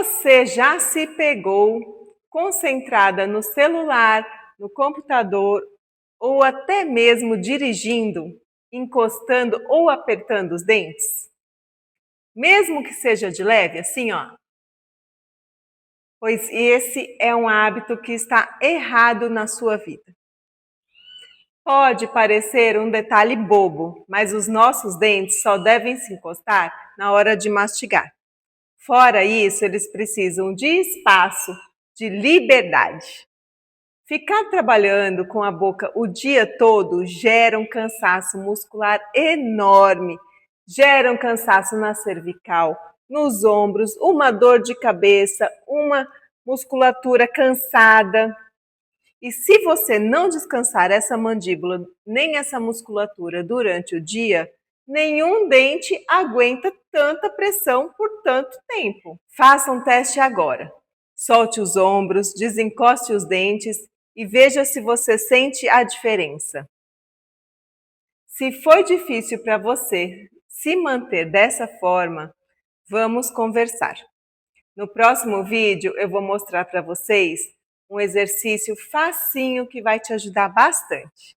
Você já se pegou concentrada no celular, no computador ou até mesmo dirigindo, encostando ou apertando os dentes? Mesmo que seja de leve, assim, ó. Pois esse é um hábito que está errado na sua vida. Pode parecer um detalhe bobo, mas os nossos dentes só devem se encostar na hora de mastigar. Fora isso, eles precisam de espaço, de liberdade. Ficar trabalhando com a boca o dia todo gera um cansaço muscular enorme, gera um cansaço na cervical, nos ombros, uma dor de cabeça, uma musculatura cansada. E se você não descansar essa mandíbula nem essa musculatura durante o dia, nenhum dente aguenta tanta pressão por tanto tempo. Faça um teste agora. Solte os ombros, desencoste os dentes e veja se você sente a diferença. Se foi difícil para você se manter dessa forma, vamos conversar. No próximo vídeo eu vou mostrar para vocês um exercício facinho que vai te ajudar bastante.